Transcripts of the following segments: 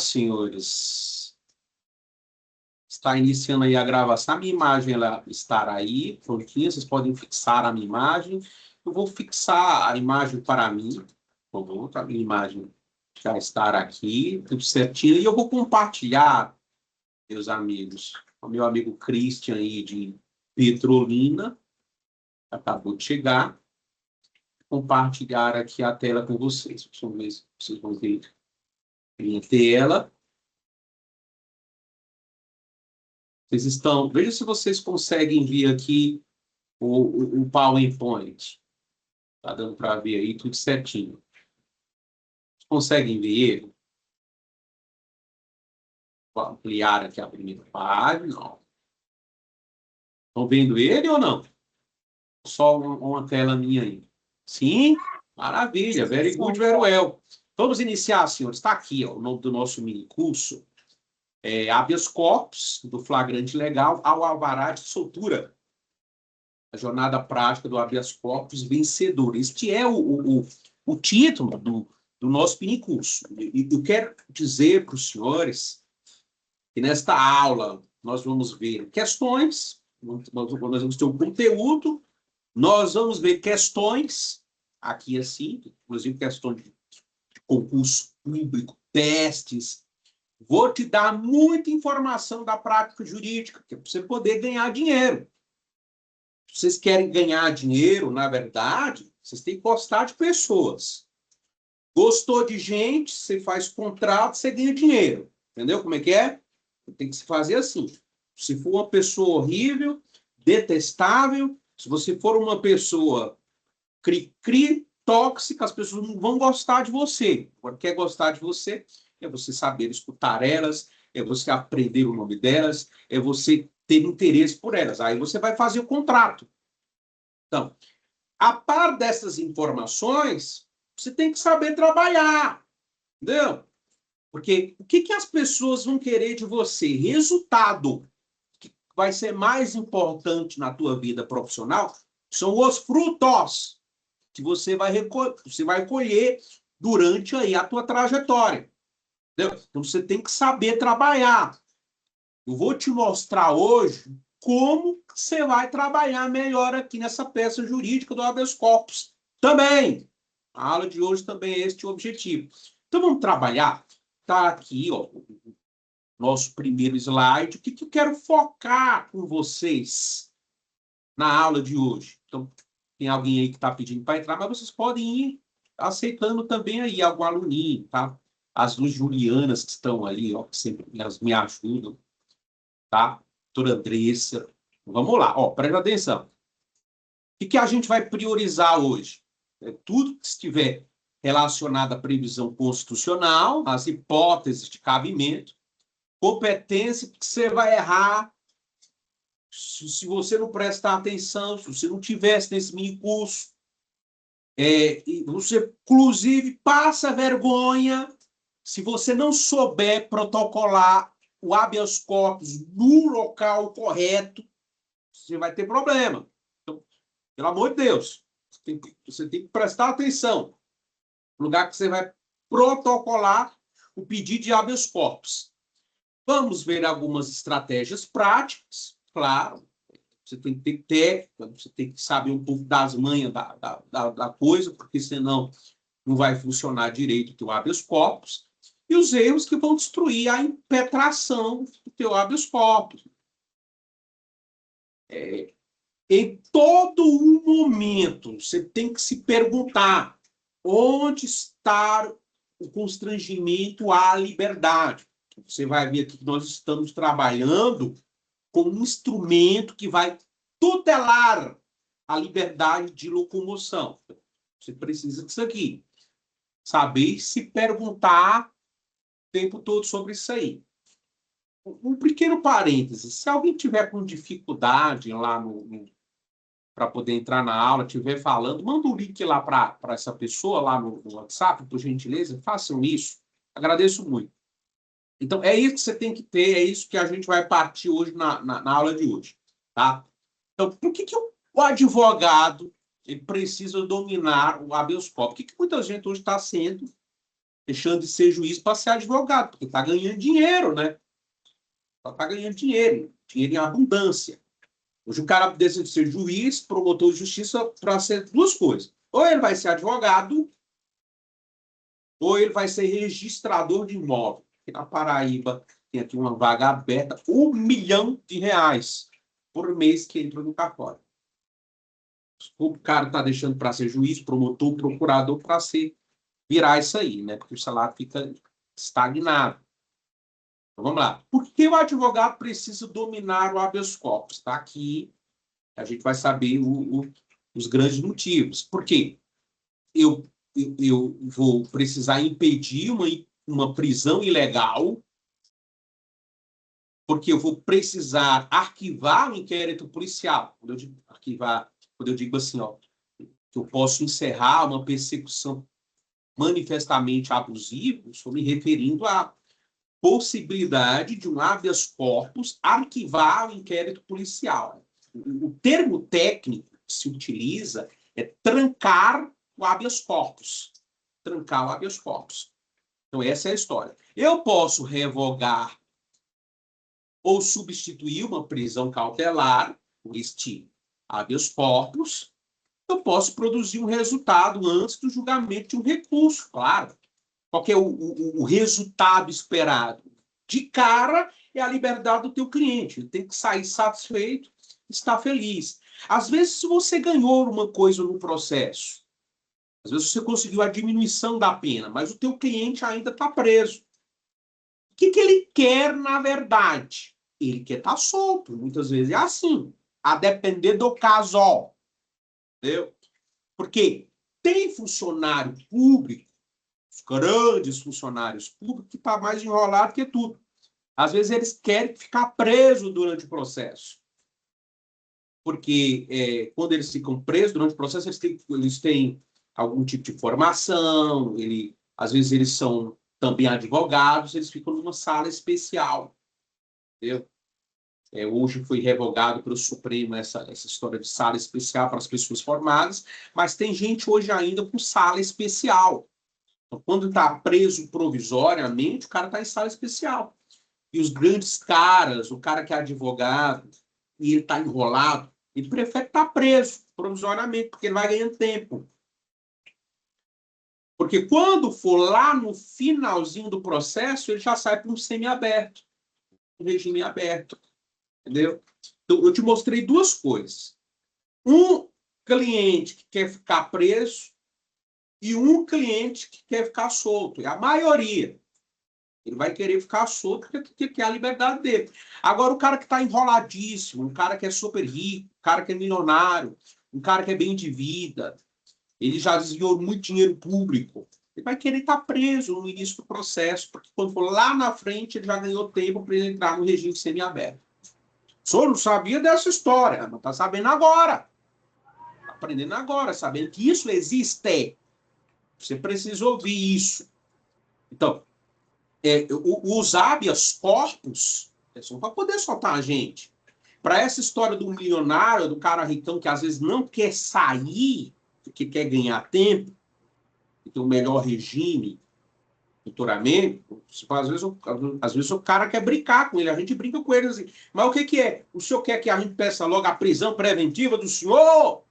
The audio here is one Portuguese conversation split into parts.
senhores. Está iniciando aí a gravação. A minha imagem ela estará aí, prontinha. Vocês podem fixar a minha imagem. Eu vou fixar a imagem para mim. Por favor, a minha imagem já estará aqui, tudo certinho. E eu vou compartilhar, meus amigos, o meu amigo Christian aí de Petrolina. Acabou de chegar. Compartilhar aqui a tela com vocês. Deixa eu ver se vocês vão ver minha tela. Vocês estão... Veja se vocês conseguem ver aqui o PowerPoint. Está dando para ver aí tudo certinho. Vocês conseguem ver ele? Vou ampliar aqui a primeira página. Não. Estão vendo ele ou não? Só uma tela minha aí. Sim? Maravilha. Very good, very well. Vamos iniciar, senhores. Está aqui ó, o nome do nosso mini curso. Habeas corpus, do flagrante legal ao alvará de soltura. A jornada prática do habeas corpus vencedor. Este é o título do nosso mini curso. Eu quero dizer para os senhores que nesta aula nós vamos ver questões, nós vamos ter um conteúdo, nós vamos ver questões, aqui assim, inclusive questões de concurso público, testes. Vou te dar muita informação da prática jurídica, para você poder ganhar dinheiro. Se vocês querem ganhar dinheiro, na verdade, vocês têm que gostar de pessoas. Gostou de gente, você faz contrato, você ganha dinheiro. Entendeu como é que é? Tem que se fazer assim. Se for uma pessoa horrível, detestável, se você for uma pessoa cri-cri, tóxica, as pessoas não vão gostar de você. Agora, quer gostar de você, é você saber escutar elas, é você aprender o nome delas, é você ter interesse por elas. Aí você vai fazer o contrato. Então, a par dessas informações, você tem que saber trabalhar. Entendeu? Porque o que as pessoas vão querer de você? Resultado. O que vai ser mais importante na tua vida profissional são os frutos que você vai colher durante aí a tua trajetória. Entendeu? Então, você tem que saber trabalhar. Eu vou te mostrar hoje como você vai trabalhar melhor aqui nessa peça jurídica do habeas corpus. Também. A aula de hoje também é este o objetivo. Então, vamos trabalhar. Está aqui, ó, o nosso primeiro slide. O que eu quero focar com vocês na aula de hoje? Então, tem alguém aí que está pedindo para entrar, mas vocês podem ir aceitando também aí algum aluninho, tá? As duas Julianas que estão ali, ó, que sempre elas me ajudam, tá? Doutora Andressa. Vamos lá, ó, presta atenção. O que a gente vai priorizar hoje? Tudo que estiver relacionado à previsão constitucional, as hipóteses de cabimento, competência, porque você vai errar se você não prestar atenção, se você não tivesse nesse mini curso. E você, inclusive, passa vergonha se você não souber protocolar o habeas corpus no local correto, você vai ter problema. Então, pelo amor de Deus, você tem que prestar atenção no lugar que você vai protocolar o pedido de habeas corpus. Vamos ver algumas estratégias práticas, claro. Você tem que ter técnica, você tem que saber um pouco das manhas da coisa, porque senão não vai funcionar direito o teu habeas corpus. E os erros que vão destruir a impetração do teu habeas corpus. Em todo um momento, você tem que se perguntar onde está o constrangimento à liberdade. Você vai ver aqui que nós estamos trabalhando com um instrumento que vai tutelar a liberdade de locomoção. Você precisa disso aqui. Saber se perguntar o tempo todo sobre isso aí. Um pequeno parêntese. Se alguém tiver com dificuldade lá para poder entrar na aula, estiver falando, manda um link lá para essa pessoa lá no WhatsApp, por gentileza. Façam isso. Agradeço muito. Então, é isso que você tem que ter, é isso que a gente vai partir hoje na aula de hoje. Tá? Então, por que o advogado ele precisa dominar o habeas corpus? Por que muita gente hoje está sendo deixando de ser juiz para ser advogado, porque está ganhando dinheiro, né? Está ganhando dinheiro em abundância. Hoje o cara decide ser juiz, promotor de justiça, para ser duas coisas. Ou ele vai ser advogado, ou ele vai ser registrador de imóvel. Aqui na Paraíba tem aqui uma vaga aberta, R$ 1.000.000 por mês que entra no cartório. O cara está deixando para ser juiz, promotor, procurador, para virar isso aí, né? Porque o salário fica estagnado. Então, vamos lá. Por que o advogado precisa dominar o habeas corpus? Está aqui, a gente vai saber os grandes motivos. Por quê? Eu vou precisar impedir uma prisão ilegal, porque eu vou precisar arquivar o inquérito policial. Quando eu digo arquivar, quando eu digo assim, ó, que eu posso encerrar uma persecução manifestamente abusiva, estou me referindo à possibilidade de um habeas corpus arquivar o inquérito policial. O termo técnico que se utiliza é trancar o habeas corpus. Trancar o habeas corpus. Então, essa é a história. Eu posso revogar ou substituir uma prisão cautelar por este habeas corpus. Eu posso produzir um resultado antes do julgamento de um recurso, claro. Qual que é o resultado esperado? De cara, é a liberdade do teu cliente. Ele tem que sair satisfeito, estar feliz. Às vezes, se você ganhou uma coisa no processo, às vezes você conseguiu a diminuição da pena, mas o teu cliente ainda está preso. O que ele quer, na verdade? Ele quer estar solto. Muitas vezes é assim. A depender do caso. Entendeu? Porque tem funcionário público, os grandes funcionários públicos, que está mais enrolado que tudo. Às vezes eles querem ficar presos durante o processo. Porque quando eles ficam presos durante o processo, eles têm algum tipo de formação, às vezes eles são também advogados, eles ficam numa sala especial. Entendeu? Hoje foi revogado pelo Supremo essa história de sala especial para as pessoas formadas, mas tem gente hoje ainda com sala especial. Então, quando está preso provisoriamente, o cara está em sala especial. E os grandes caras, o cara que é advogado, e ele está enrolado, ele prefere estar preso provisoriamente, porque ele vai ganhando tempo. Porque quando for lá no finalzinho do processo, ele já sai para um semiaberto, um regime aberto. Entendeu? Então, eu te mostrei duas coisas. Um cliente que quer ficar preso e um cliente que quer ficar solto. É a maioria. Ele vai querer ficar solto porque quer a liberdade dele. Agora, o cara que está enroladíssimo, um cara que é super rico, um cara que é milionário, um cara que é bem de vida, ele já desviou muito dinheiro público, ele vai querer estar preso no início do processo, porque quando for lá na frente, ele já ganhou tempo para ele entrar no regime semiaberto. O senhor não sabia dessa história, mas está sabendo agora. Está aprendendo agora, sabendo que isso existe. Você precisa ouvir isso. Então, os habeas corpus são para poder soltar a gente. Para essa história do milionário, do cara ricão que às vezes não quer sair, porque quer ganhar tempo, que tem o melhor regime, doutoramento, às vezes o cara quer brincar com ele, a gente brinca com ele assim, mas o que é? O senhor quer que a gente peça logo a prisão preventiva do senhor?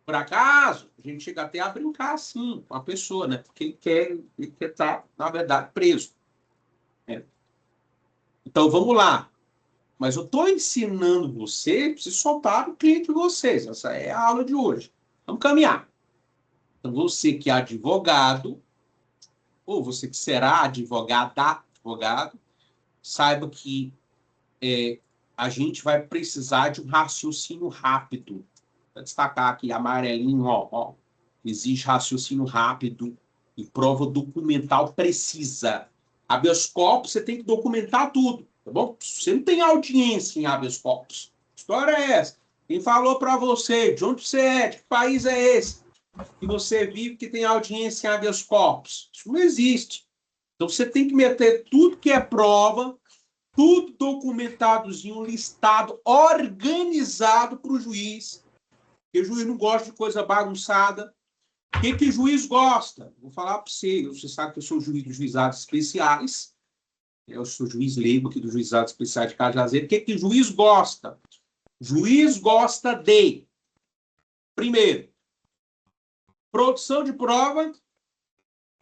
Por acaso? A gente chega até a brincar assim com a pessoa, né? Porque ele quer estar, na verdade, preso. Então, vamos lá. Mas eu estou ensinando você para soltar o cliente de vocês. Essa é a aula de hoje. Vamos caminhar. Então, você que é advogado, ou você que será advogado, saiba que a gente vai precisar de um raciocínio rápido. Vou destacar aqui, amarelinho, ó. Exige raciocínio rápido e prova documental precisa. Habeas corpus, você tem que documentar tudo, tá bom? Você não tem audiência em habeas corpus. Que história é essa? Quem falou para você? De onde você é? De que país é esse? Que você vive que tem audiência em habeas corpus? Isso não existe. Então você tem que meter tudo que é prova, tudo documentadozinho, listado, organizado para o juiz. Porque o juiz não gosta de coisa bagunçada. O que o juiz gosta? Vou falar para você. Você sabe que eu sou juiz dos juizados especiais. Eu sou juiz leigo aqui dos juizados especiais de Cajazeiras. O que o juiz gosta? O juiz gosta de, primeiro, produção de prova,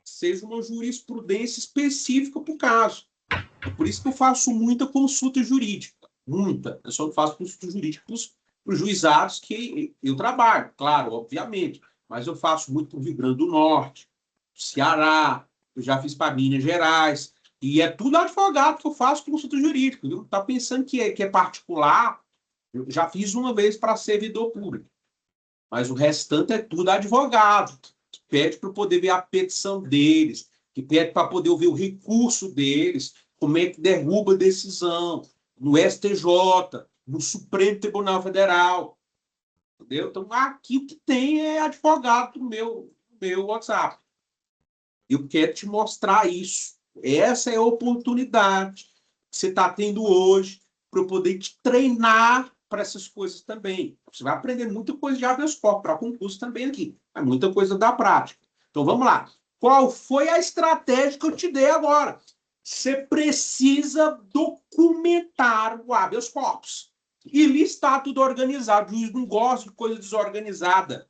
seja uma jurisprudência específica para o caso. É por isso que eu faço muita consulta jurídica. Muita. Eu só não faço consulta jurídica para os juizados que eu trabalho, claro, obviamente. Mas eu faço muito para o Rio Grande do Norte, Ceará, eu já fiz para Minas Gerais. E é tudo advogado que eu faço consulta jurídica. Viu? Tá pensando que é particular? Eu já fiz uma vez para servidor público. Mas o restante é tudo advogado, que pede para poder ver a petição deles, que pede para poder ver o recurso deles, como é que derruba a decisão, no STJ, no Supremo Tribunal Federal. Entendeu? Então, aqui o que tem é advogado do meu WhatsApp. Eu quero te mostrar isso. Essa é a oportunidade que você está tendo hoje para eu poder te treinar para essas coisas também. Você vai aprender muita coisa de habeas corpus para concurso também aqui. Mas muita coisa da prática. Então, vamos lá. Qual foi a estratégia que eu te dei agora? Você precisa documentar o habeas corpus. E listar tudo organizado. O juiz não gosta de coisa desorganizada.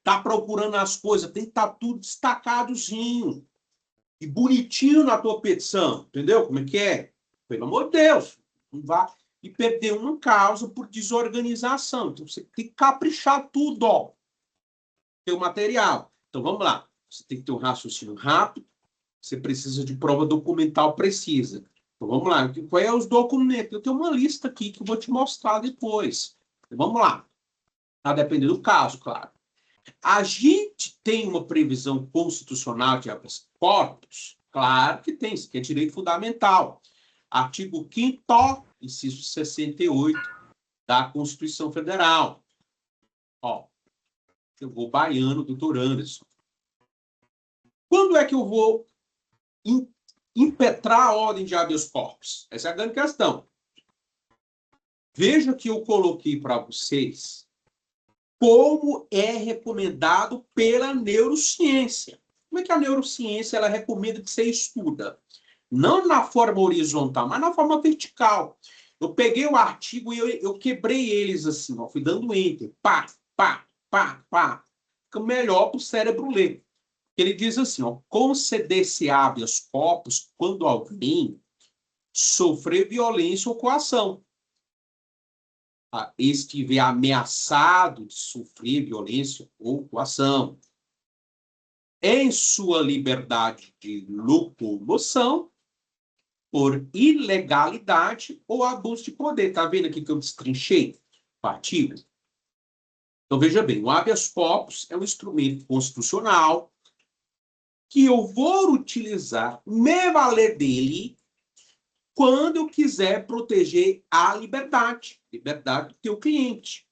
Tá procurando as coisas, tem que estar tudo destacadozinho e bonitinho na tua petição, entendeu? Como é que é? Pelo amor de Deus, não vá e perder uma causa por desorganização. Então você tem que caprichar tudo, ó, teu material. Então vamos lá. Você tem que ter um raciocínio rápido, você precisa de prova documental precisa. Então vamos lá. Qual é os documentos? Eu tenho uma lista aqui que eu vou te mostrar depois. Então, vamos lá. Tá dependendo do caso, claro. A gente tem uma previsão constitucional de habeas corpus? Claro que tem, isso aqui é direito fundamental. Artigo 5º, inciso 68 da Constituição Federal. Ó, eu vou baiano, doutor Anderson. Quando é que eu vou impetrar a ordem de habeas corpus? Essa é a grande questão. Veja que eu coloquei para vocês como é recomendado pela neurociência. Como é que a neurociência ela recomenda que você estuda? Não na forma horizontal, mas na forma vertical. Eu peguei o artigo e eu quebrei eles assim, ó, fui dando enter, pá, pá, pá, pá. Fica melhor para o cérebro ler. Ele diz assim, ó, conceder-se habeas corpus quando alguém sofrer violência ou coação. Estiver ameaçado de sofrer violência ou coação, em sua liberdade de locomoção, por ilegalidade ou abuso de poder. Está vendo aqui que eu destrinchei o artigo? Então, veja bem, o habeas corpus é um instrumento constitucional que eu vou utilizar, me valer dele, quando eu quiser proteger a liberdade do teu cliente.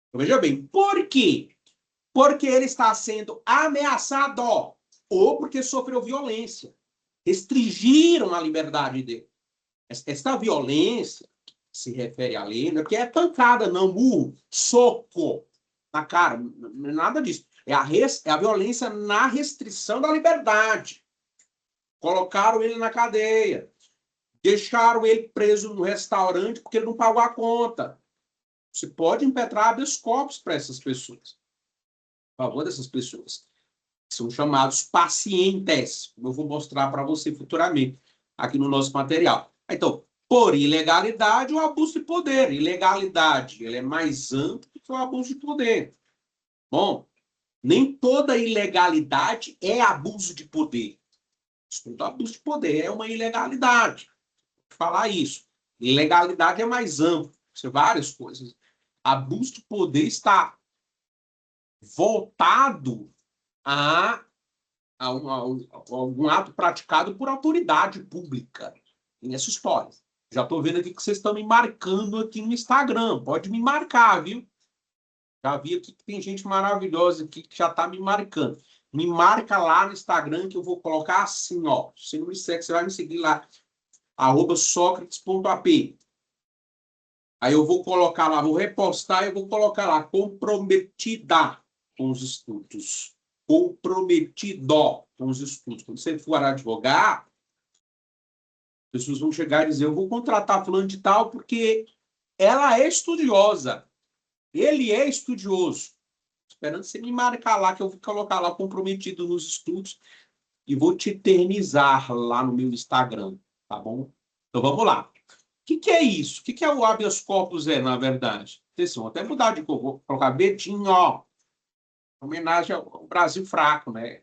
Então, veja bem, por quê? Porque ele está sendo ameaçado ou porque sofreu violência. Restringiram a liberdade dele. Esta violência se refere à lei, não é porque é pancada, não, burro, soco na cara, não é nada disso. É a violência na restrição da liberdade. Colocaram ele na cadeia. Deixaram ele preso no restaurante porque ele não pagou a conta. Você pode impetrar habeas corpus para essas pessoas. A favor dessas pessoas. São chamados pacientes, como eu vou mostrar para você futuramente aqui no nosso material. Então, por ilegalidade ou abuso de poder. Ilegalidade, ele é mais amplo que o abuso de poder. Bom, nem toda ilegalidade é abuso de poder. Todo abuso de poder é uma ilegalidade. Vou falar isso. Ilegalidade é mais amplo. São várias coisas. Abuso de poder está voltado a algum ato praticado por autoridade pública. Tem essa história. Já estou vendo aqui que vocês estão me marcando aqui no Instagram. Pode me marcar, viu? Já vi aqui que tem gente maravilhosa aqui que já está me marcando. Me marca lá no Instagram que eu vou colocar assim, ó. Se você não me segue, você vai me seguir lá. @socrates.ap. Aí eu vou colocar lá, vou repostar e eu vou colocar lá, comprometida. com os estudos, comprometido com os estudos. Quando você for advogar, as pessoas vão chegar e dizer, eu vou contratar fulano de tal porque ela é estudiosa, ele é estudioso. Esperando você me marcar lá, que eu vou colocar lá comprometido nos estudos e vou te eternizar lá no meu Instagram, tá bom? Então vamos lá. O que é isso? O que é o habeas corpus, na verdade? Atenção, até mudar de cor, vou colocar Betinho, ó. Homenagem ao Brasil fraco, né?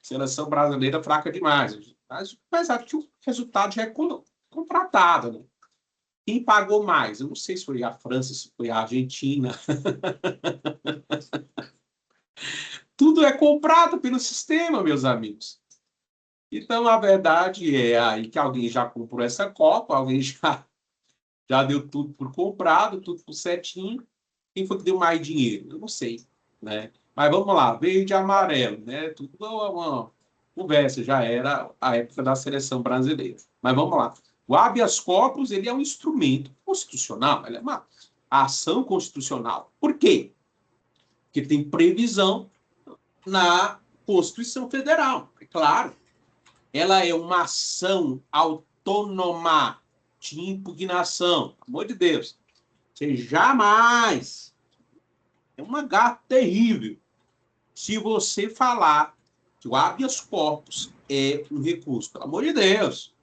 Seleção brasileira fraca demais. Mas apesar que o resultado já é contratado, né? Quem pagou mais? Eu não sei se foi a França, se foi a Argentina. Tudo é comprado pelo sistema, meus amigos. Então, a verdade é aí que alguém já comprou essa Copa, alguém já deu tudo por comprado, tudo por certinho. Quem foi que deu mais dinheiro? Eu não sei, né? Mas vamos lá, verde e amarelo, né? Tudo uma conversa, já era a época da seleção brasileira. Mas vamos lá. O habeas corpus, ele é um instrumento constitucional, ele é uma ação constitucional. Por quê? Porque tem previsão na Constituição Federal, é claro. Ela é uma ação autônoma de impugnação. Pelo amor de Deus. Você jamais... É uma gafe terrível se você falar que o habeas corpus é um recurso. Pelo amor de Deus.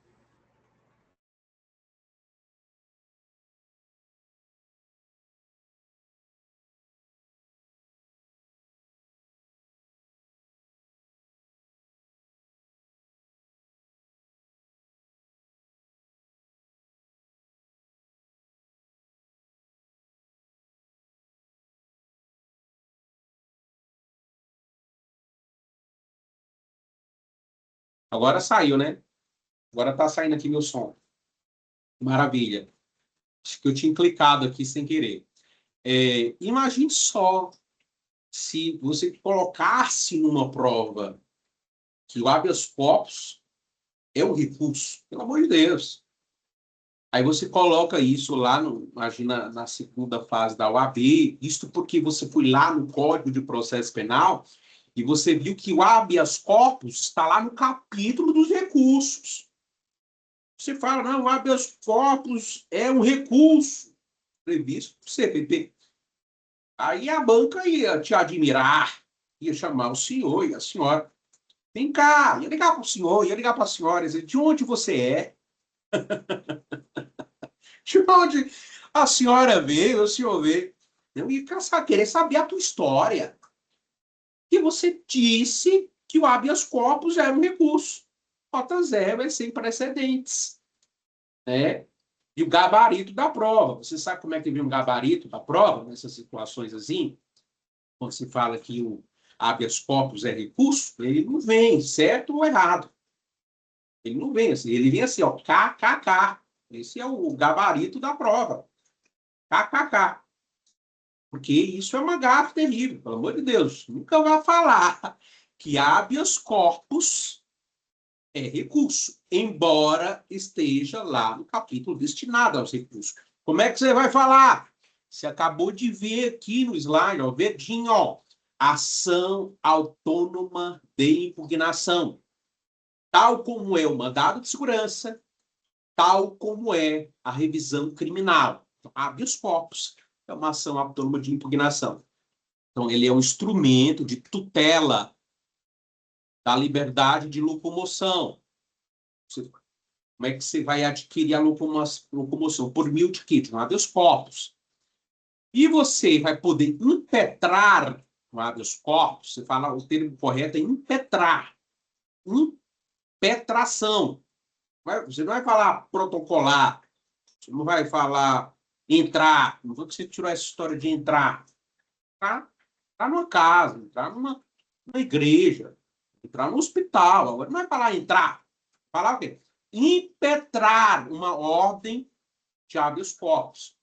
Agora saiu, né? Agora tá saindo aqui meu som. Maravilha. Acho que eu tinha clicado aqui sem querer. Imagine só se você colocasse numa prova que o habeas corpus é um recurso. Pelo amor de Deus. Aí você coloca isso lá, imagina, na segunda fase da OAB, isto porque você foi lá no Código de Processo Penal e você viu que o habeas corpus está lá no capítulo dos recursos. Você fala, não, o habeas corpus é um recurso previsto por CPP. Aí a banca ia te admirar, ia chamar o senhor e a senhora. Vem cá, ia ligar para o senhor, ia ligar para a senhora, dizer, de onde você é? De onde a senhora veio, o senhor veio? Eu ia querer saber a tua história. E você disse que o habeas corpus era um recurso. Nota zero é sem precedentes. Né? E o gabarito da prova. Você sabe como é que vem um gabarito da prova, nessas situações assim? Quando se fala que o habeas corpus é recurso, ele não vem certo ou errado. Ele não vem assim. Ele vem assim, ó, KKK. Esse é o gabarito da prova. KKK. Porque isso é uma gafe terrível, pelo amor de Deus. Nunca vai falar que habeas corpus é recurso, embora esteja lá no capítulo destinado aos recursos. Como é que você vai falar? Você acabou de ver aqui no slide, ó, verdinho, ó, ação autônoma de impugnação, tal como é o mandado de segurança, tal como é a revisão criminal. Então, habeas corpus é uma ação autônoma de impugnação. Então, ele é um instrumento de tutela da liberdade de locomoção. Como é que você vai adquirir a locomoção? Por meio de quê? De um habeas corpus. E você vai poder impetrar o habeas corpus, você fala, o termo correto é impetrar. Impetração. Você não vai falar protocolar, você não vai falar entrar, não vou que você tirou essa história de entrar. Entrar numa casa, entrar numa igreja, entrar no hospital. Agora não vai falar entrar. Falar o quê? Impetrar uma ordem de habeas corpus.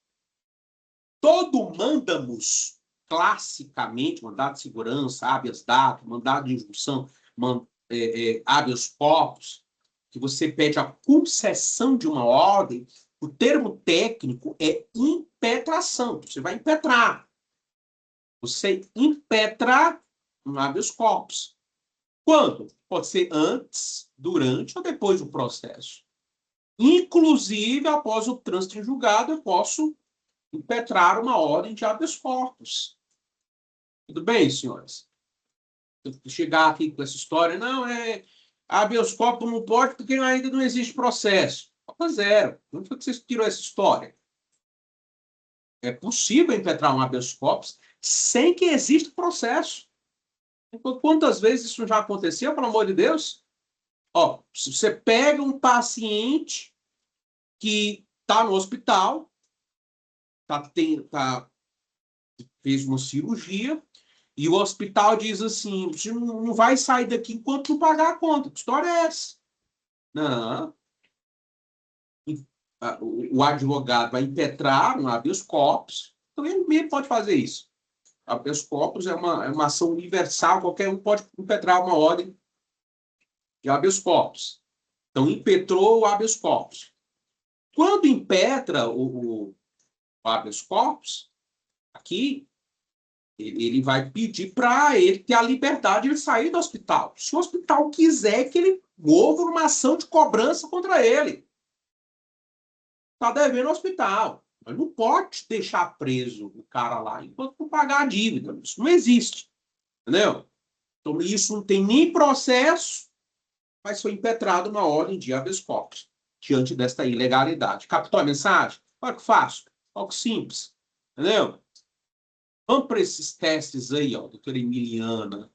Todo mandamus, classicamente, mandado de segurança, habeas data, mandado de injunção, habeas corpus, que você pede a concessão de uma ordem, o termo técnico é impetração. Você vai impetrar. Você impetra um habeas corpus. Quando? Pode ser antes, durante ou depois do processo. Inclusive, após o trânsito em julgado, eu posso impetrar uma ordem de habeas corpus. Tudo bem, senhores? Chegar aqui com essa história, não, habeas corpus não pode porque ainda não existe processo. Nota zero. Onde foi que vocês tirou essa história? É possível impetrar um habeas corpus sem que exista processo. Quantas vezes isso já aconteceu, pelo amor de Deus? Ó, se você pega um paciente que está no hospital, fez uma cirurgia, e o hospital diz assim, você não vai sair daqui enquanto não pagar a conta. Que história é essa? Não. O advogado vai impetrar um habeas corpus, então ele mesmo pode fazer isso. Habeas corpus é uma ação universal, qualquer um pode impetrar uma ordem de habeas corpus. Então, impetrou o habeas corpus. Quando impetra o habeas corpus, aqui, ele vai pedir para ele ter a liberdade de sair do hospital. Se o hospital quiser que ele mova uma ação de cobrança contra ele. Está devendo ao hospital. Mas não pode deixar preso o cara lá enquanto não pagar a dívida. Isso não existe. Entendeu? Então, isso não tem nem processo, mas foi impetrado uma ordem de habeas corpus diante desta ilegalidade. Captou a mensagem? Olha que fácil. Olha que simples. Entendeu? Vamos para esses testes aí, ó, doutora Emiliana.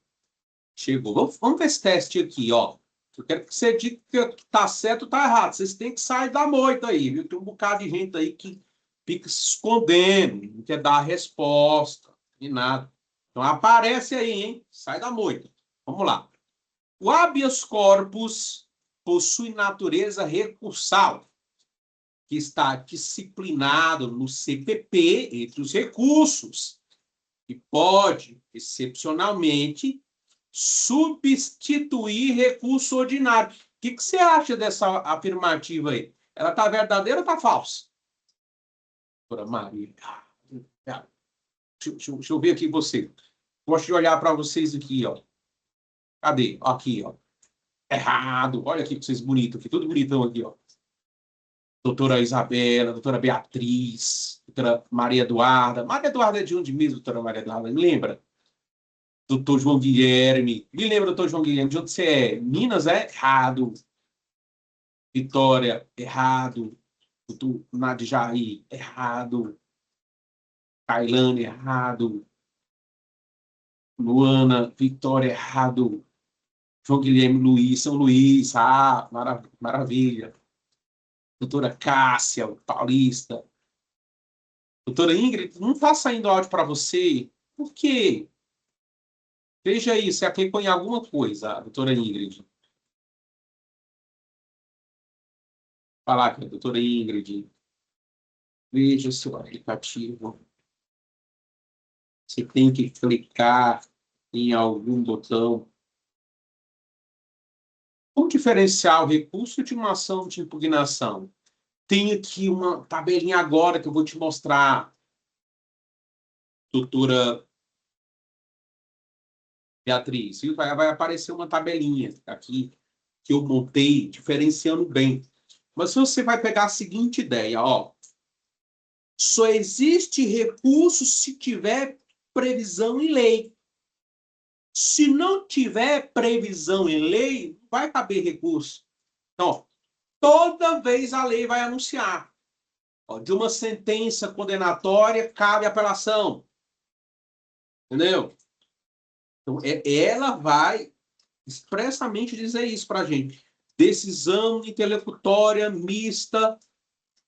Chegou. Vamos ver esse teste aqui, ó. Eu quero que você diga que tá certo ou tá errado. Vocês têm que sair da moita aí, viu? Tem um bocado de gente aí que fica se escondendo, não quer dar a resposta, e nada. Então aparece aí, hein? Sai da moita. Vamos lá. O habeas corpus possui natureza recursal, que está disciplinado no CPP entre os recursos, e pode, excepcionalmente, substituir recurso ordinário. O que você acha dessa afirmativa aí? Ela está verdadeira ou está falsa? Doutora Maria. Deixa eu ver aqui você. Gosto de olhar para vocês aqui, ó. Cadê? Aqui, ó. Errado. Olha aqui, vocês bonitos aqui. Tudo bonitão aqui, ó. Doutora Isabela, doutora Beatriz, doutora Maria Eduarda. Maria Eduarda é de onde mesmo, doutora Maria Eduarda? Me lembra? Doutor João Guilherme. Me lembra, doutor João Guilherme, de onde você é? Minas, é? Errado. Vitória, errado. Doutor Nadjaí, errado. Tailândia, errado. Luana, Vitória, errado. João Guilherme Luiz, São Luís, maravilha. Doutora Cássia, Paulista. Doutora Ingrid, não está saindo áudio para você. Por quê? Veja aí, se aplicou em alguma coisa, doutora Ingrid. Falar aqui, doutora Ingrid. Veja seu aplicativo. Você tem que clicar em algum botão. Como diferenciar o recurso de uma ação de impugnação? Tem aqui uma tabelinha agora que eu vou te mostrar, doutora Beatriz. Vai aparecer uma tabelinha aqui que eu montei, diferenciando bem. Mas você vai pegar a seguinte ideia, ó. Só existe recurso se tiver previsão em lei. Se não tiver previsão em lei, não vai caber recurso. Então, ó, toda vez a lei vai anunciar. Ó, de uma sentença condenatória, cabe apelação. Entendeu? Então, ela vai expressamente dizer isso para a gente. Decisão interlocutória mista,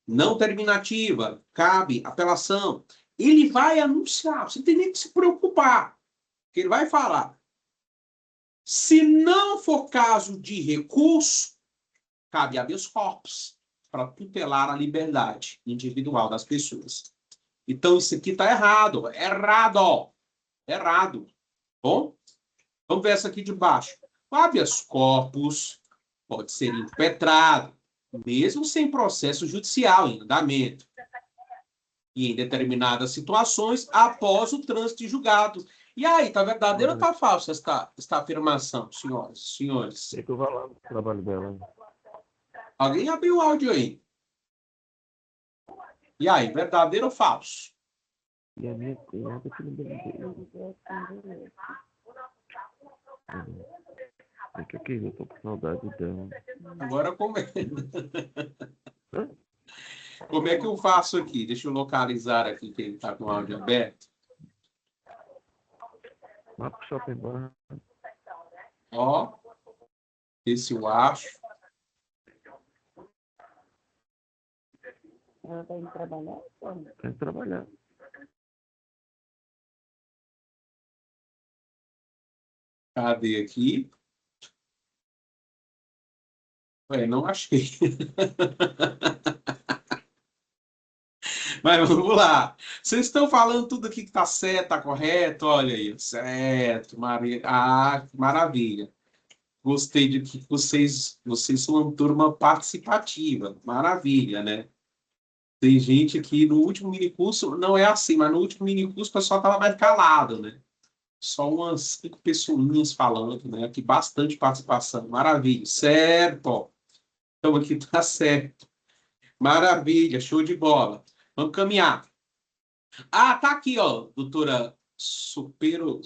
não terminativa, cabe apelação. Ele vai anunciar, você não tem nem que se preocupar. Ele vai falar. Se não for caso de recurso, cabe habeas corpus para tutelar a liberdade individual das pessoas. Então, isso aqui está errado. Errado, ó. Errado. Bom, vamos ver essa aqui de baixo. O habeas corpus pode ser impetrado, mesmo sem processo judicial em andamento. e em determinadas situações após o trânsito em julgado. E aí, tá verdadeiro ou tá falso esta afirmação, senhoras e senhores? É que eu vou lá no trabalho dela. Alguém abriu o áudio aí. E aí, verdadeiro ou falso? E a minha cunhada que não deu. É que eu tô com saudade dela. Agora, como é que eu faço aqui? Deixa eu localizar aqui que ele tá com o áudio aberto. Lá pro shopping bar. Ó, esse eu acho. Ela tá indo trabalhar? Tem que trabalhar. Cadê aqui? Não achei. Mas vamos lá. Vocês estão falando tudo aqui que está certo, está correto? Olha aí, certo. Maravilha. Gostei de que vocês são uma turma participativa. Maravilha, né? Tem gente aqui no último minicurso, não é assim, mas no último minicurso o pessoal estava mais calado, né? Só umas 5 pessoinhas falando, né? Aqui bastante participação. Maravilha. Certo. Então aqui está certo. Maravilha, show de bola. Vamos caminhar. Ah, tá aqui, ó, doutora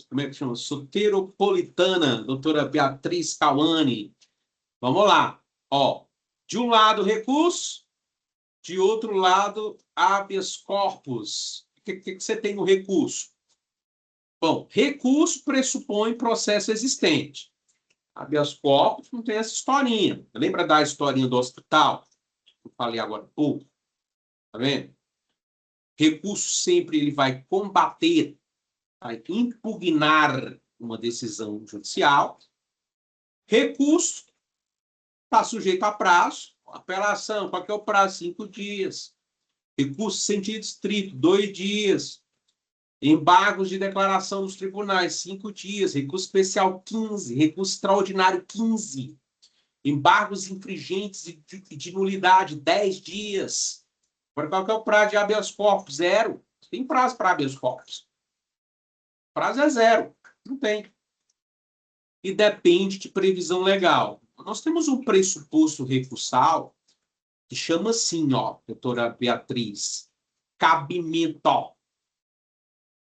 como é que chama? Soteropolitana, doutora Beatriz Cauane. Vamos lá. Ó, de um lado, recurso, de outro lado, habeas corpus. O que você tem no recurso? Bom, recurso pressupõe processo existente. Habeas corpus não tem essa historinha. Lembra da historinha do hospital? Eu falei agora há pouco. Tá vendo? Recurso sempre ele vai combater, vai impugnar uma decisão judicial. Recurso está sujeito a prazo. Apelação, qual que é o prazo? 5 dias. Recurso sentido estrito, 2 dias. Embargos de declaração dos tribunais, 5 dias. Recurso especial, 15. Recurso extraordinário, 15. Embargos infringentes e de nulidade, 10 dias. Agora, qual que é o prazo de habeas corpus? 0. Tem prazo para habeas corpus. O prazo é 0. Não tem. E depende de previsão legal. Nós temos um pressuposto recursal que chama assim, ó, doutora Beatriz, cabimento.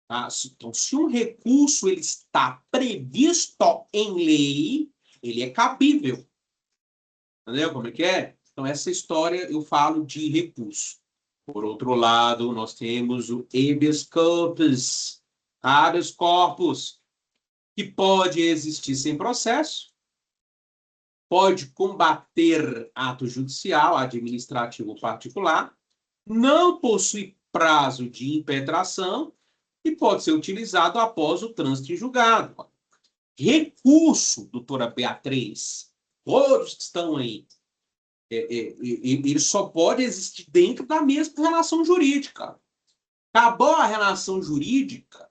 Tá? Então, se um recurso ele está previsto em lei, ele é cabível. Entendeu como é que é? Então, essa história eu falo de recurso. Por outro lado, nós temos o habeas corpus, habeas corpus, que pode existir sem processo, pode combater ato judicial, administrativo ou particular, não possui prazo de impetração e pode ser utilizado após o trânsito em julgado. Recurso, doutora Beatriz, todos que estão aí, ele só pode existir dentro da mesma relação jurídica. Acabou a relação jurídica,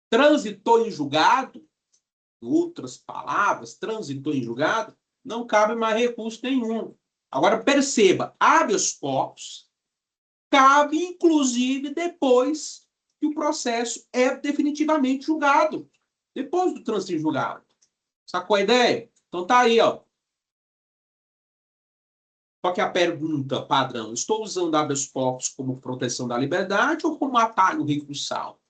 transitou em julgado, em outras palavras, transitou em julgado, não cabe mais recurso nenhum. Agora, perceba, habeas corpus cabe, inclusive, depois que o processo é definitivamente julgado. Depois do trânsito em julgado. Sacou a ideia? Então tá aí, ó. Qual que é a pergunta padrão? Estou usando habeas corpus como proteção da liberdade ou como atalho recursal?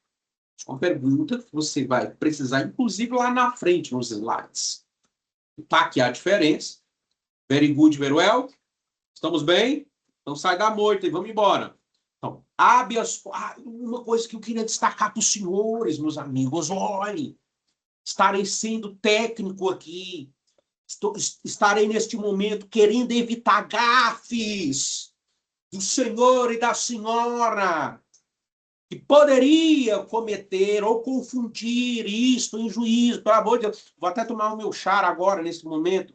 É uma pergunta que você vai precisar, inclusive, lá na frente, nos slides. Tá aqui a diferença. Very good, very well. Estamos bem? Então sai da moita e vamos embora. Então, habeas... uma coisa que eu queria destacar para os senhores, meus amigos, olhem. Estarei sendo técnico aqui. Estarei neste momento querendo evitar gafes do senhor e da senhora que poderia cometer ou confundir isto em juízo. Pelo amor de Deus. Vou até tomar o meu chá agora, nesse momento.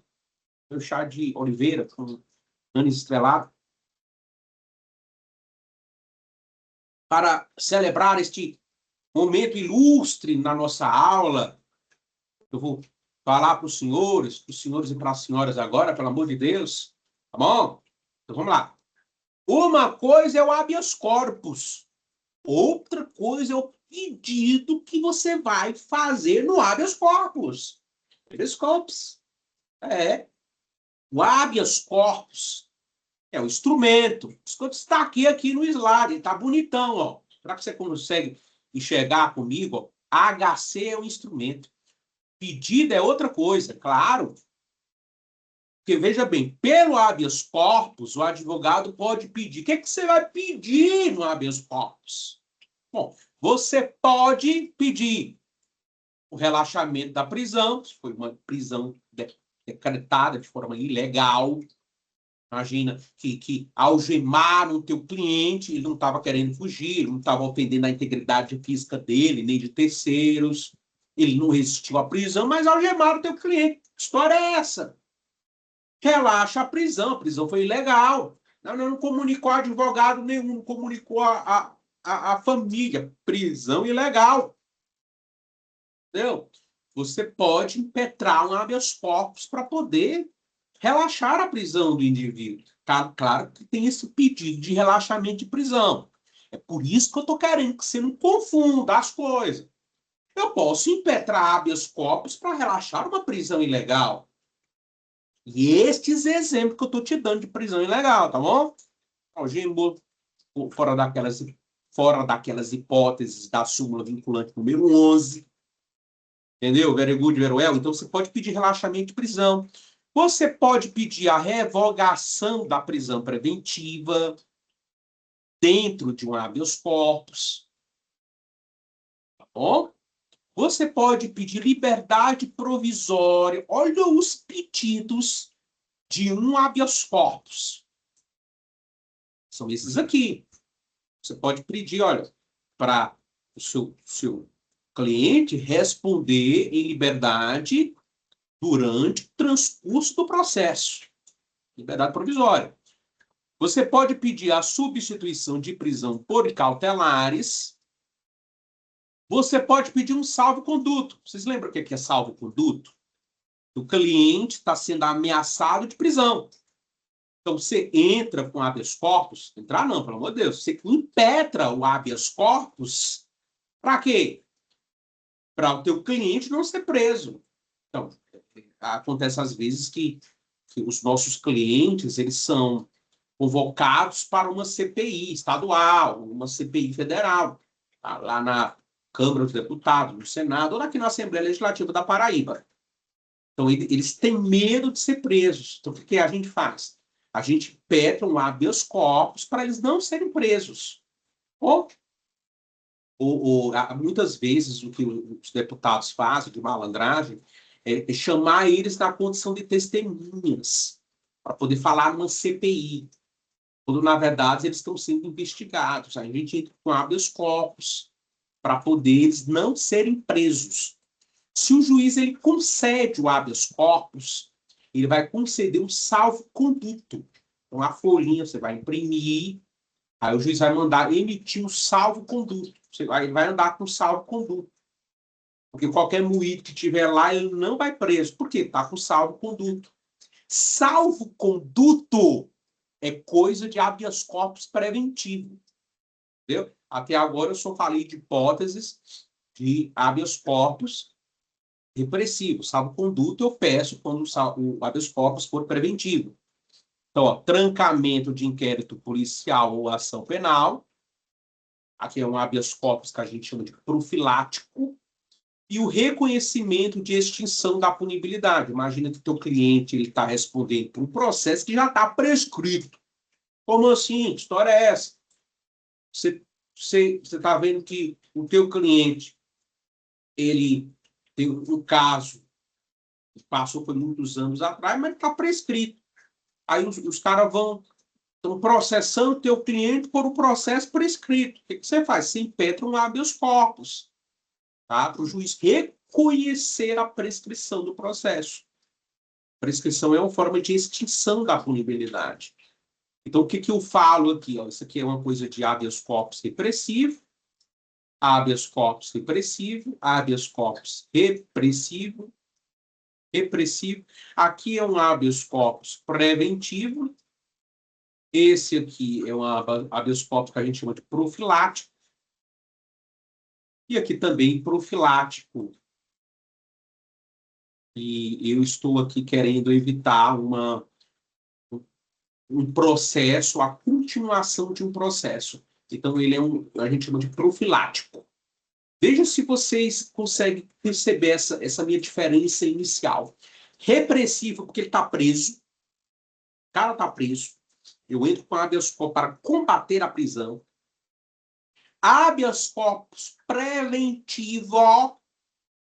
Meu chá de oliveira com anis estrelado. Para celebrar este momento ilustre na nossa aula. Eu vou falar para os senhores e para as senhoras agora, pelo amor de Deus. Tá bom? Então vamos lá. Uma coisa é o habeas corpus. Outra coisa é o pedido que você vai fazer no habeas corpus. Habeas corpus. O habeas corpus é o instrumento. Isso que eu destaquei aqui no slide. Está bonitão, ó. Será que você consegue enxergar comigo? Ó? HC é o instrumento. Pedido é outra coisa, claro. Porque, veja bem, pelo habeas corpus, o advogado pode pedir. O que, que você vai pedir no habeas corpus? Bom, você pode pedir o relaxamento da prisão, se foi uma prisão decretada de forma ilegal. Imagina que algemaram o teu cliente, ele não estava querendo fugir, não estava ofendendo a integridade física dele, nem de terceiros. Ele não resistiu à prisão, mas algemaram o teu cliente. Que história é essa? Relaxa a prisão foi ilegal. Não comunicou a advogado nenhum, não comunicou a família. Prisão ilegal. Entendeu? Você pode impetrar um habeas corpus para poder relaxar a prisão do indivíduo. Claro que tem esse pedido de relaxamento de prisão. É por isso que eu estou querendo que você não confunda as coisas. Eu posso impetrar habeas corpus para relaxar uma prisão ilegal. E estes exemplos que eu estou te dando de prisão ilegal, tá bom? Algemou, fora daquelas hipóteses da súmula vinculante número 11. Entendeu? Very good, very well. Então, você pode pedir relaxamento de prisão. Você pode pedir a revogação da prisão preventiva dentro de um habeas corpus. Tá bom? Você pode pedir liberdade provisória. Olha os pedidos de um habeas corpus. São esses aqui. Você pode pedir, olha, para o seu cliente responder em liberdade durante o transcurso do processo. Liberdade provisória. Você pode pedir a substituição de prisão por cautelares. Você pode pedir um salvo-conduto. Vocês lembram o que é salvo-conduto? O cliente está sendo ameaçado de prisão. Então, você entra com habeas corpus. Entrar não, pelo amor de Deus. Você impetra o habeas corpus. Para quê? Para o teu cliente não ser preso. Então, acontece às vezes que os nossos clientes, eles são convocados para uma CPI estadual, uma CPI federal, tá? Lá na Câmara dos Deputados, no Senado, ou aqui na Assembleia Legislativa da Paraíba. Então, eles têm medo de ser presos. Então, o que a gente faz? A gente petra um habeas corpus para eles não serem presos. Ou muitas vezes, o que os deputados fazem de malandragem é chamar eles na condição de testemunhas para poder falar numa CPI. Quando, na verdade, eles estão sendo investigados. A gente entra com habeas corpus para poder eles não serem presos. Se o juiz ele concede o habeas corpus, ele vai conceder um salvo-conduto. Então, a folhinha você vai imprimir, aí o juiz vai mandar emitir um salvo-conduto. Ele vai andar com salvo-conduto. Porque qualquer moído que estiver lá, ele não vai preso. Por quê? Está com salvo-conduto. Salvo-conduto é coisa de habeas corpus preventivo. Entendeu? Até agora eu só falei de hipóteses de habeas corpus repressivo. Salvo-conduto eu peço quando o habeas corpus for preventivo. Então, ó, trancamento de inquérito policial ou ação penal. Aqui é um habeas corpus que a gente chama de profilático. E o reconhecimento de extinção da punibilidade. Imagina que o teu cliente está respondendo por um processo que já está prescrito. Como assim? Que história é essa? Você está vendo que o teu cliente ele tem um caso que passou por muitos anos atrás, mas está prescrito. Aí os caras estão processando o teu cliente por um processo prescrito. O que você faz? Você impetra um habeas corpus, tá? Para o juiz reconhecer a prescrição do processo. Prescrição é uma forma de extinção da punibilidade. Então, o que eu falo aqui? Ó? Isso aqui é uma coisa de habeas corpus repressivo, habeas corpus repressivo, habeas corpus repressivo, repressivo. Aqui é um habeas corpus preventivo. Esse aqui é um habeas corpus que a gente chama de profilático. E aqui também profilático. E eu estou aqui querendo evitar um processo, a continuação de um processo. Então, ele é a gente chama de profilático. Veja se vocês conseguem perceber essa minha diferença inicial. Repressivo, porque ele está preso. O cara está preso. Eu entro com habeas corpus para combater a prisão. Habeas corpus preventivo,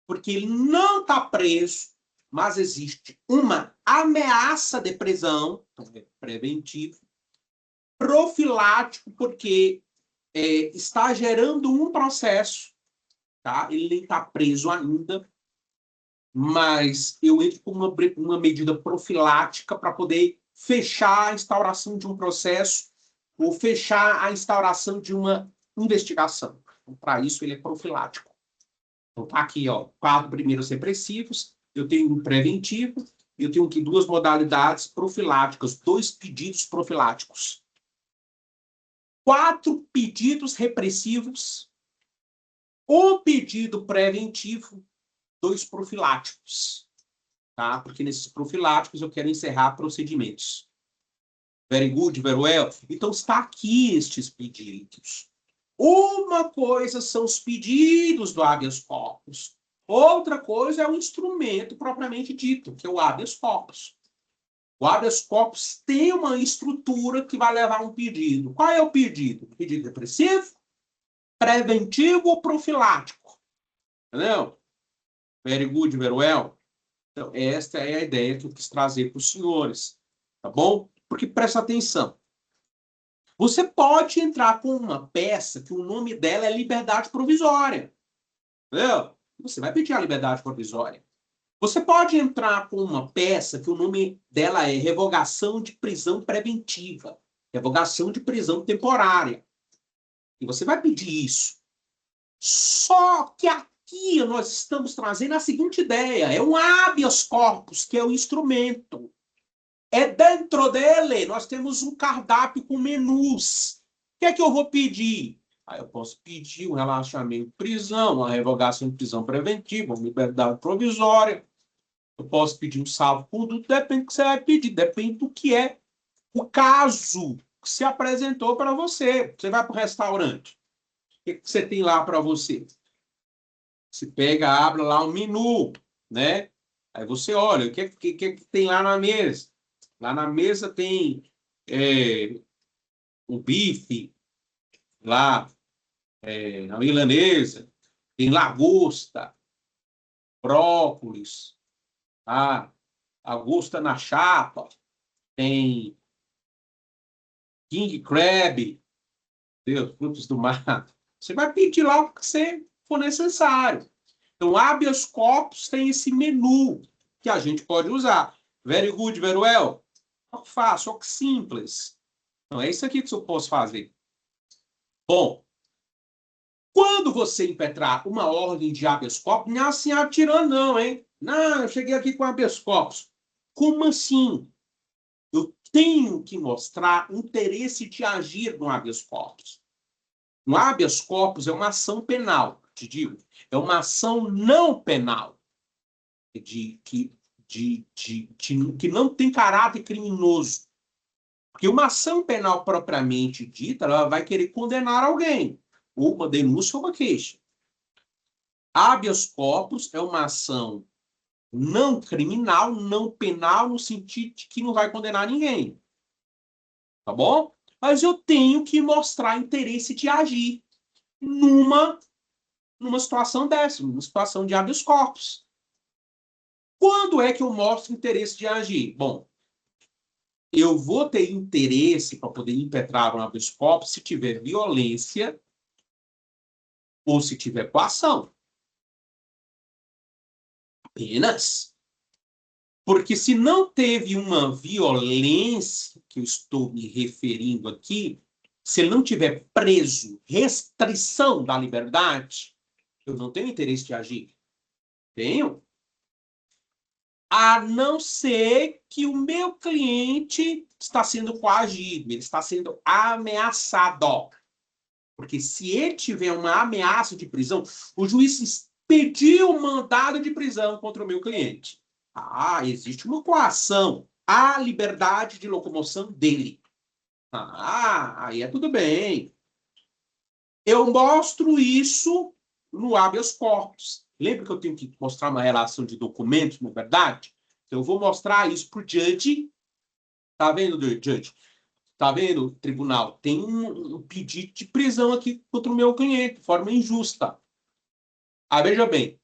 porque ele não está preso, mas existe uma ameaça de prisão, então é preventivo. Profilático, porque está gerando um processo, tá? Ele nem está preso ainda, mas eu entro com uma medida profilática para poder fechar a instauração de um processo ou fechar a instauração de uma investigação. Então, para isso, ele é profilático. Então, tá aqui, ó, 4 primeiros repressivos, eu tenho um preventivo, eu tenho aqui 2 modalidades profiláticas, 2 pedidos profiláticos. 4 pedidos repressivos, um pedido preventivo, 2 profiláticos, tá? Porque nesses profiláticos eu quero encerrar procedimentos. Very good, very well. Então, está aqui estes pedidos. Uma coisa são os pedidos do habeas corpus. Outra coisa é o instrumento propriamente dito, que é o habeas corpus. O habeas corpus tem uma estrutura que vai levar a um pedido. Qual é o pedido? Pedido repressivo, preventivo ou profilático? Entendeu? Very good, very well. Então, esta é a ideia que eu quis trazer para os senhores. Tá bom? Porque presta atenção. Você pode entrar com uma peça que o nome dela é liberdade provisória. Entendeu? Você vai pedir a liberdade provisória. Você pode entrar com uma peça que o nome dela é revogação de prisão preventiva, revogação de prisão temporária. E você vai pedir isso. Só que aqui nós estamos trazendo a seguinte ideia: é um habeas corpus, que é o instrumento. É dentro dele, nós temos um cardápio com menus. O que é que eu vou pedir? Aí eu posso pedir um relaxamento de prisão, uma revogação de prisão preventiva, uma liberdade provisória. Eu posso pedir um salvo-conduto, depende do que você vai pedir, depende do que é o caso que se apresentou para você. Você vai para o restaurante. O que você tem lá para você? Você pega, abre lá um menu, né? Aí você olha, o que tem lá na mesa? Lá na mesa tem um bife, lá a milanesa, tem lagosta, brócolis, lagosta na chapa, tem king crab, Deus, frutos do mar. Você vai pedir lá o que você for necessário. Então, habeas corpus tem esse menu que a gente pode usar. Very good, very well. Olha que fácil, olha que simples. Então, é isso aqui que eu posso fazer. Bom, quando você impetrar uma ordem de habeas corpus, não é assim atirando, não, hein? Não, eu cheguei aqui com habeas corpus. Como assim? Eu tenho que mostrar interesse de agir no habeas corpus. No habeas corpus é uma ação penal, te digo. É uma ação não penal, que não tem caráter criminoso. Porque uma ação penal propriamente dita, ela vai querer condenar alguém, ou uma denúncia ou uma queixa. Habeas corpus é uma ação não criminal, não penal, no sentido de que não vai condenar ninguém. Tá bom? Mas eu tenho que mostrar interesse de agir numa situação dessa, numa situação de habeas corpus. Quando é que eu mostro interesse de agir? Bom, eu vou ter interesse para poder impetrar um habeas corpus se tiver violência ou se tiver coação. Apenas. Porque se não teve uma violência, que eu estou me referindo aqui, se ele não tiver preso, restrição da liberdade, eu não tenho interesse de agir. Tenho. A não ser que o meu cliente está sendo coagido, ele está sendo ameaçado. Porque se ele tiver uma ameaça de prisão, o juiz expediu um mandado de prisão contra o meu cliente. Ah, existe uma coação à liberdade de locomoção dele. Ah, aí é tudo bem. Eu mostro isso no habeas corpus. Lembra que eu tenho que mostrar uma relação de documentos, não é verdade? Então, eu vou mostrar isso para o judge. Tá vendo, judge? Tá vendo, tribunal? Tem um pedido de prisão aqui contra o meu cliente, de forma injusta. Ah, veja bem.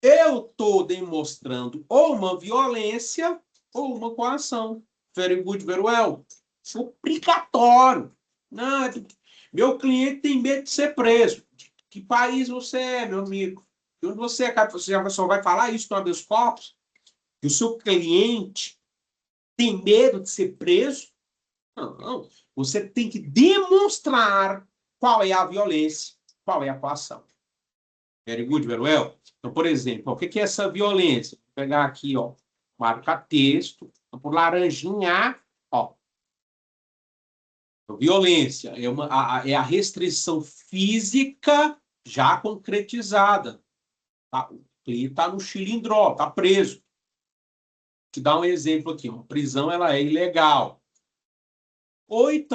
Eu estou demonstrando ou uma violência ou uma coação. Very good, very well. Isso é obrigatório. Não, meu cliente tem medo de ser preso. Que país você é, meu amigo? De onde você é? Você só vai falar isso no habeas corpus? Que o seu cliente tem medo de ser preso? Não. Você tem que demonstrar qual é a violência, qual é a coação. Very good, very well. Então, por exemplo, o que é essa violência? Vou pegar aqui, ó, marca texto, por laranjinha, ó. Violência é a restrição física já concretizada. Tá? Ele está no xilindró, está preso. Vou te dar um exemplo aqui. Uma prisão ela é ilegal. Ou então,